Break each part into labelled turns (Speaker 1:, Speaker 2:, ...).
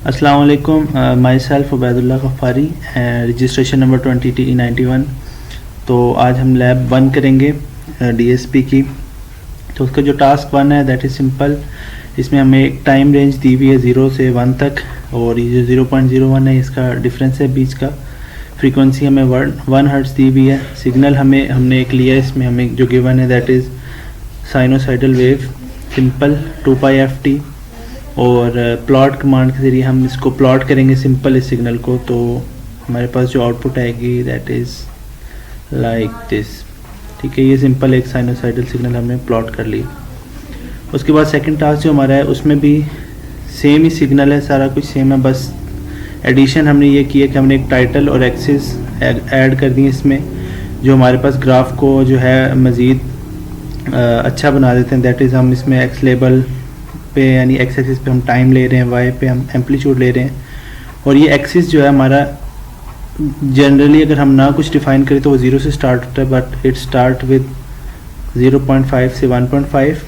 Speaker 1: अस्सलाम वालेकुम, myself Ubaidullah Ghaffari, registration number 20TE91। तो आज हम लैब 1 करेंगे DSP की। तो उसका जो टास्क 1 है दैट इज़ सिंपल। इसमें हमें एक टाइम रेंज दी हुई है 0 से 1 तक, और ये जो 0.01 है इसका डिफरेंस है बीच का। फ्रीक्वेंसी हमें 1 हर्ट्ज़ दी हुई है। सिग्नल हमने एक लिया है, इसमें हमें जो गिवन है that is sinusoidal wave simple 2πft, और प्लॉट कमांड के ज़रिए हम इसको प्लॉट करेंगे सिंपल इस सिग्नल को। तो हमारे पास जो आउटपुट आएगी दैट इज़ लाइक दिस। ठीक है, ये सिंपल एक साइनोसाइडल सिग्नल हमने प्लॉट कर लिया। उसके बाद सेकंड टास्क जो हमारा है उसमें भी सेम ही सिग्नल है, सारा कुछ सेम है, बस एडिशन हमने ये किया कि हमने एक टाइटल और एक्सिस ऐड कर दी इसमें, जो हमारे पास ग्राफ को जो है मज़ीद अच्छा बना देते हैं। दैट इज़ हम इसमें एक्स लेबल पे यानी एक्स एक्सिस पे हम टाइम ले रहे हैं, वाई पे हम एम्पलीट्यूड ले रहे हैं, और ये एक्सिस जो है हमारा जनरली अगर हम ना कुछ डिफाइन करें तो वो 0 से स्टार्ट होता है, बट इट स्टार्ट विद 0.5 से 1.5।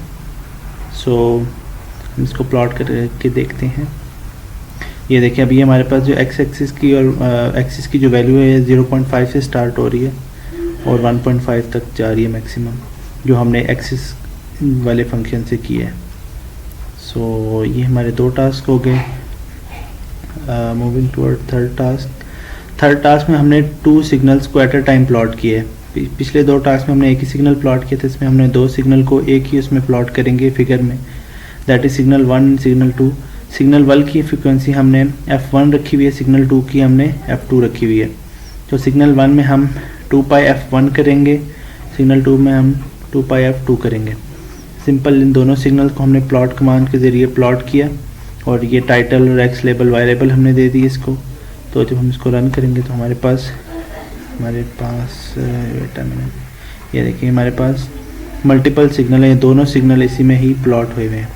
Speaker 1: सो हम इसको प्लॉट करके देखते हैं। ये देखिए अभी हमारे पास जो एक्स एक्सिस की और एक्सिस की जो वैल्यू है 0.5 से स्टार्ट हो रही है और 1.5 तक जा रही है मैक्सिमम, जो हमने एक्सिस वाले फंक्शन से किया है। सो ये हमारे 2 टास्क हो गए। मूविंग टुवर्ड थर्ड टास्क में हमने 2 सिग्नल्स को एट अ टाइम प्लॉट किए है। पिछले 2 टास्क में हमने एक ही सिग्नल प्लॉट किया था, इसमें हमने 2 सिग्नल को एक ही उसमें प्लॉट करेंगे फिगर में। That is signal 1 signal 2। Signal 1 की फ्रिक्वेंसी हमने f1 रखी हुई है, सिग्नल 2 की हमने f2 रखी हुई है। तो सिग्नल 1 में हम 2πf1 करेंगे, सिग्नल 2 में हम 2πf2 करेंगे। सिंपल इन दोनों सिग्नल को हमने प्लॉट कमांड के ज़रिए प्लॉट किया, और ये टाइटल और एक्स लेबल वाई लेबल हमने दे दी इसको। तो जब हम इसको रन करेंगे तो हमारे पास वेट अ मिनट, ये देखिए हमारे पास मल्टीपल सिग्नल है, दोनों सिग्नल इसी में ही प्लॉट हुए हुए हैं।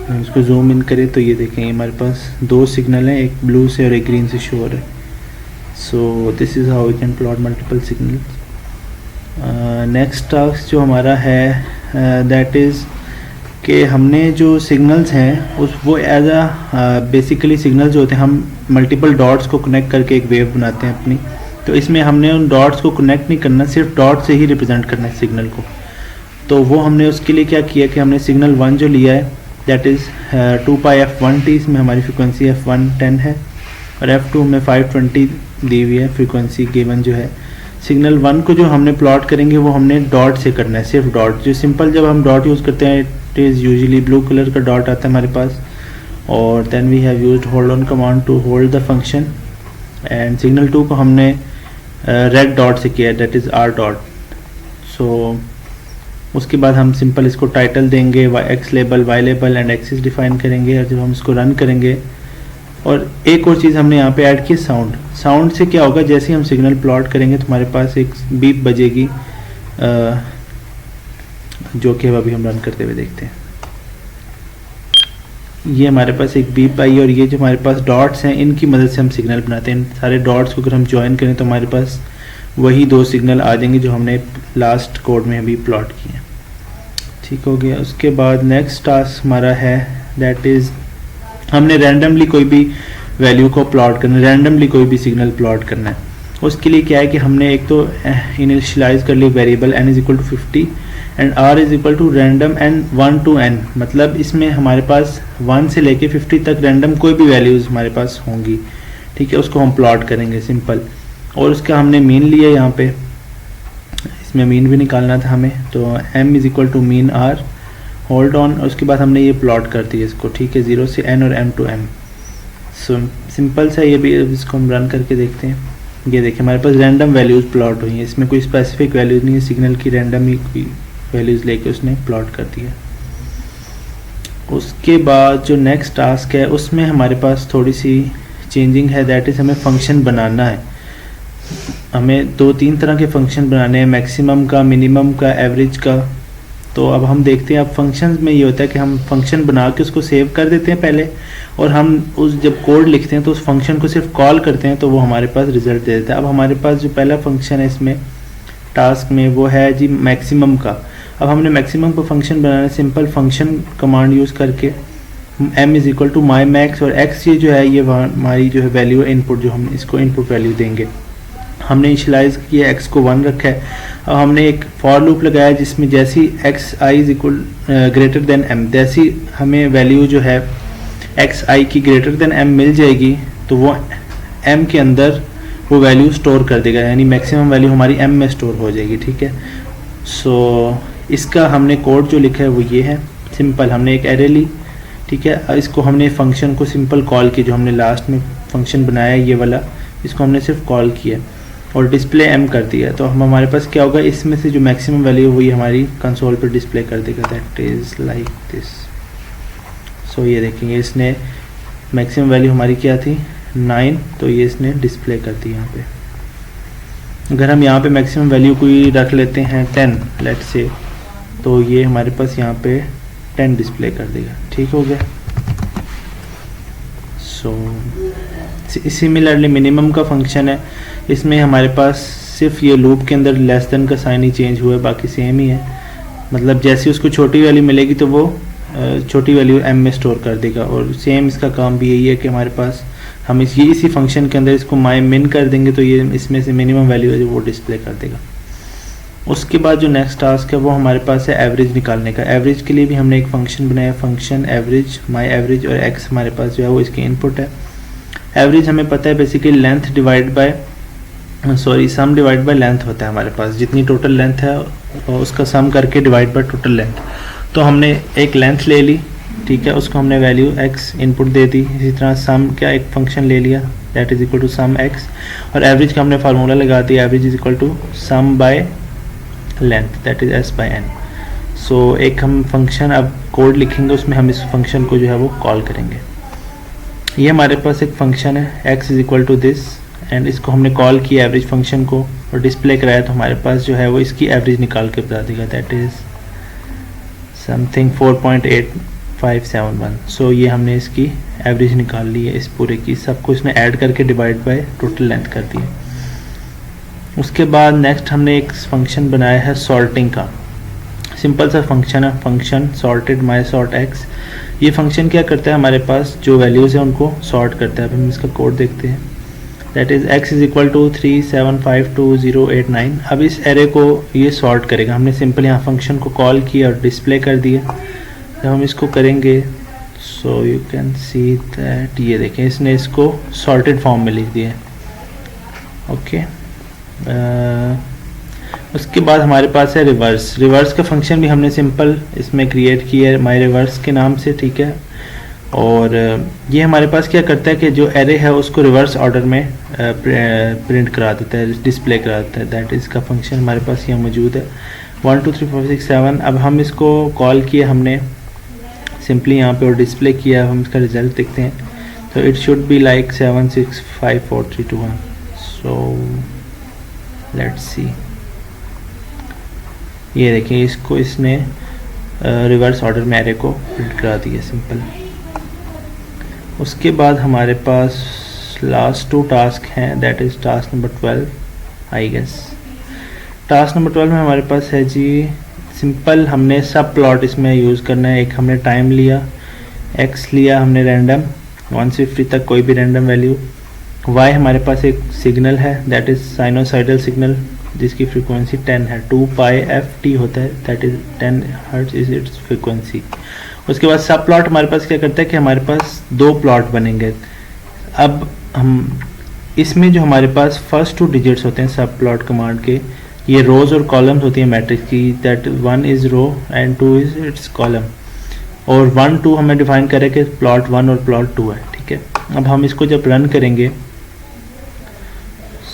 Speaker 1: हम इसको जूम इन करें तो ये देखें हमारे पास 2 सिग्नल हैं, एक ब्लू से और एक ग्रीन से शो हो रहा है। So this is how we can plot multiple signal. Next task जो हमारा है दैट इज़ कि हमने जो सिग्नल्स हैं वो एज अ बेसिकली सिग्नल जो होते हैं हम मल्टीपल डॉट्स को कनेक्ट करके एक वेव बनाते हैं अपनी। तो इसमें हमने उन डॉट्स को कनेक्ट नहीं करना, सिर्फ डॉट से ही रिप्रेजेंट करना है सिग्नल को। तो वो हमने उसके लिए क्या किया कि हमने सिग्नल 1 जो लिया है दैट इज़ 2πf1t, इसमें हमारी फ्रिक्वेंसी f1 10 है, और f2 में 520 दी हुई है फ्रिक्वेंसी गिवन जो है। सिग्नल 1 को जो हमने प्लॉट करेंगे वो हमने डॉट से करना है, सिर्फ डॉट। जो सिंपल जब हम डॉट यूज़ करते हैं it is usually blue colour का डॉट आता है हमारे पास, और then we have used hold on command to hold the function. And signal 2 को हमने रेड डॉट से किया, that is R dot. So उसके बाद हम सिंपल इसको टाइटल देंगे, X label Y label and axis define करेंगे, और जब हम इसको रन करेंगे। और एक और चीज़ हमने यहाँ पे ऐड की, साउंड से क्या होगा, जैसे ही हम सिग्नल प्लॉट करेंगे तो हमारे पास एक बीप बजेगी, जो कि अभी हम रन करते हुए देखते हैं। ये हमारे पास एक बीप आई, और ये जो हमारे पास डॉट्स हैं इनकी मदद से हम सिग्नल बनाते हैं। सारे डॉट्स को अगर हम ज्वाइन करें तो हमारे पास वही 2 सिग्नल आ जाएंगे जो हमने लास्ट कोड में अभी प्लॉट किए। ठीक हो गया। उसके बाद नेक्स्ट टास्क हमारा है दैट इज़ हमने रैंडमली कोई भी वैल्यू को प्लॉट करना है, रैंडमली कोई भी सिग्नल प्लॉट करना है। उसके लिए क्या है कि हमने एक तो इनिशियलाइज कर ली variable n = 50 and r = random n 1 to n, मतलब इसमें हमारे पास 1 से लेके 50 तक रैंडम कोई भी वैल्यूज़ हमारे पास होंगी। ठीक है, उसको हम प्लॉट करेंगे सिंपल। और उसका हमने मीन लिया यहाँ पे, इसमें मीन भी निकालना था हमें, तो m = mean r hold on, और उसके बाद हमने ये प्लॉट कर दिया इसको। ठीक है, 0 से n और m to m। So simple सा ये भी, इसको हम रन करके देखते हैं। ये देखिए हमारे पास रैंडम वैल्यूज़ प्लॉट हुई हैं, इसमें कोई स्पेसिफिक वैल्यूज़ नहीं है, सिग्नल की रैंडम ही कोई वैल्यूज़ लेके उसने प्लॉट कर दिया। उसके बाद जो नेक्स्ट टास्क है उसमें हमारे पास थोड़ी सी चेंजिंग है, दैट इज़ हमें फंक्शन बनाना है। हमें 2-3 तरह के फंक्शन बनाने हैं, मैक्सिमम का, मिनिमम का, एवरेज का। तो अब हम देखते हैं, अब फंक्शंस में ये होता है कि हम फंक्शन बना के उसको सेव कर देते हैं पहले, और हम उस जब कोड लिखते हैं तो उस फंक्शन को सिर्फ कॉल करते हैं तो वो हमारे पास रिजल्ट दे देता है। अब हमारे पास जो पहला फंक्शन है इसमें टास्क में वो है जी मैक्सिमम का। अब हमने मैक्सिमम पर फंक्शन बनाना है, सिंपल फंक्शन कमांड यूज़ करके m is equal to my max, और x ये जो है ये हमारी जो है वैल्यू है इनपुट, जो हम इसको इनपुट वैल्यू देंगे। हमने इनिशियलाइज किया x को 1 रखा है। अब हमने एक फॉर लूप लगाया जिसमें जैसी x I is equal greater than m, जैसी हमें वैल्यू जो है एक्स आई की ग्रेटर देन m मिल जाएगी तो वो m के अंदर वो वैल्यू स्टोर कर देगा, यानी मैक्सिमम वैल्यू हमारी m में स्टोर हो जाएगी। ठीक है, सो इसका हमने कोड जो लिखा है वो ये है। सिंपल हमने एक एरे ली, ठीक है, इसको हमने फंक्शन को सिंपल कॉल किया, जो हमने लास्ट में फंक्शन बनाया है ये वाला, इसको हमने सिर्फ कॉल किया और डिस्प्ले m कर दिया। तो हमारे पास क्या होगा, इसमें से जो मैक्सिमम वैल्यू वही हमारी कंसोल पर डिस्प्ले कर देगा, दैट इज़ लाइक दिस। सो ये देखेंगे इसने मैक्सिमम वैल्यू हमारी क्या थी 9, तो ये इसने डिस्प्ले कर दी यहाँ पे। अगर हम यहाँ पे मैक्सिमम वैल्यू कोई रख लेते हैं 10 लेट से, तो ये हमारे पास यहाँ पे 10 डिस्प्ले कर देगा। ठीक हो गया। सो सिमिलरली मिनिमम का फंक्शन है, इसमें हमारे पास सिर्फ ये लूप के अंदर लेस देन का साइन ही चेंज हुआ है, बाकी सेम ही है। मतलब जैसे उसको छोटी वैल्यू मिलेगी तो वो छोटी वैल्यू m में स्टोर कर देगा, और सेम इसका काम भी यही है कि हमारे पास हम इसी फंक्शन के अंदर इसको माई मिन कर देंगे तो ये इसमें से मिनिमम वैल्यू है जो वो डिस्प्ले कर देगा। उसके बाद जो नेक्स्ट टास्क है वो हमारे पास है एवरेज निकालने का। एवरेज के लिए भी हमने एक फंक्शन बनाया, फंक्शन एवरेज, माई एवरेज, और x हमारे पास जो है वो इसकी इनपुट है। एवरेज हमें पता है basically length divide by sum divide by length होता है हमारे पास, जितनी टोटल लेंथ है उसका सम करके डिवाइड बाय टोटल लेंथ। तो हमने एक लेंथ ले ली, ठीक है, उसको हमने वैल्यू x इनपुट दे दी। इसी तरह सम क्या एक फंक्शन ले लिया that is equal to sum x, और एवरेज का हमने फार्मूला लगा दिया, average is equal to sum by length that is s by n। So एक हम फंक्शन अब कोड लिखेंगे, उसमें हम इस फंक्शन को जो है वो कॉल करेंगे। ये हमारे पास एक फंक्शन है x is equal to this, and इसको हमने कॉल किया एवरेज फंक्शन को और डिस्प्ले कराया, तो हमारे पास जो है वो इसकी एवरेज निकाल के बता देगा, दैट इज समथिंग 4.8571। सो ये हमने इसकी एवरेज निकाल ली है इस पूरे की, सबको इसने ऐड करके डिवाइड बाय टोटल लेंथ कर दिया। उसके बाद नेक्स्ट हमने एक फंक्शन बनाया है सॉर्टिंग का। सिंपल सा फंक्शन है, फंक्शन सॉर्टेड माई सॉर्ट एक्स। ये फंक्शन क्या करता है, हमारे पास जो वैल्यूज़ हैं उनको सॉर्ट करता है। अब हम इसका कोड देखते हैं, that is x is equal to 3752089। अब इस एरे को ये सॉर्ट करेगा। हमने सिंपल यहाँ फंक्शन को कॉल किया और डिस्प्ले कर दिया। जब हम इसको करेंगे so you can see that, ये देखें इसने इसको सॉर्टेड फॉर्म में लिख दिया है। ओके, उसके बाद हमारे पास है रिवर्स। रिवर्स का फंक्शन भी हमने सिंपल इसमें क्रिएट किया है माई रिवर्स के नाम से, ठीक है। और ये हमारे पास क्या करता है कि जो एरे है उसको रिवर्स ऑर्डर में प्रिंट करा देता है, डिस्प्ले करा देता है। दैट इज़ का फंक्शन हमारे पास यहाँ मौजूद है 1 2 3 4 6 7। अब हम इसको कॉल किया हमने सिंपली यहाँ पे और डिस्प्ले किया। हम इसका रिजल्ट देखते हैं, तो it should be like 7 6 5 4 3 2 1। So let's see, ये देखिए इसको इसने रिवर्स ऑर्डर में एरे को प्रिंट करा दिया सिंपल। उसके बाद हमारे पास लास्ट 2 टास्क हैं, that is task number 12 I guess. Task number 12 में हमारे पास है जी सिंपल, हमने सब प्लॉट इसमें यूज़ करना है। एक हमने टाइम लिया, x लिया हमने रैंडम 1 से 50 तक कोई भी रैंडम वैल्यू, y हमारे पास एक सिग्नल है दैट इज़ साइनोसाइडल सिग्नल जिसकी फ्रीक्वेंसी 10 है, 2π/ft होता है, that is 10 hertz is it's frequency. उसके बाद सब प्लॉट हमारे पास क्या करता है कि हमारे पास 2 प्लॉट बनेंगे। अब हम इसमें जो हमारे पास फर्स्ट 2 डिजिट्स होते हैं सब प्लॉट कमांड के, ये रोज़ और कॉलम्स होती हैं मैट्रिक्स की, that 1 is row and 2 is its column. और 1 2 हमें डिफाइन करें कि प्लॉट 1 और प्लॉट 2 है, ठीक है। अब हम इसको जब रन करेंगे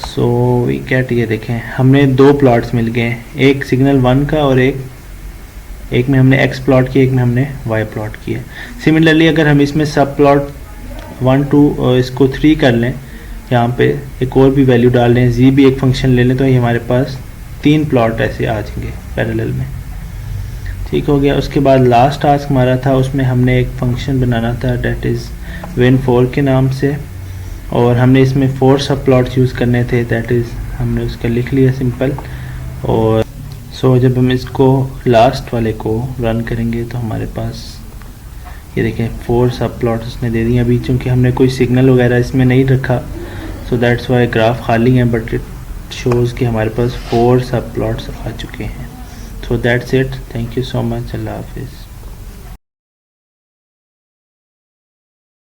Speaker 1: सो वी गेट, ये देखें हमने 2 प्लॉट्स मिल गए, एक सिग्नल 1 का और एक में हमने x प्लॉट किया, एक में हमने y प्लॉट किया। सिमिलरली अगर हम इसमें सब प्लॉट 1 2 इसको 3 कर लें, यहाँ पे एक और भी वैल्यू डाल लें, z भी एक फंक्शन ले लें, तो ये हमारे पास 3 प्लॉट ऐसे आ जाएंगे पैरेलल में, ठीक हो गया। उसके बाद लास्ट टास्क हमारा था, उसमें हमने एक फंक्शन बनाना था दैट इज़ win4 के नाम से, और हमने इसमें 4 सब प्लॉट्स यूज़ करने थे, दैट इज़ हमने उसका लिख लिया सिंपल। और जब हम इसको लास्ट वाले को रन करेंगे तो हमारे पास ये देखें 4 सब प्लॉट उसने दे दिए। अभी चूँकि हमने कोई सिग्नल वगैरह इसमें नहीं रखा, सो दैट्स वाई ग्राफ खाली है, बट इट शोज़ कि हमारे पास 4 सब प्लॉट्स आ चुके हैं। So that's it, thank you so much, अल्लाह हाफिज़।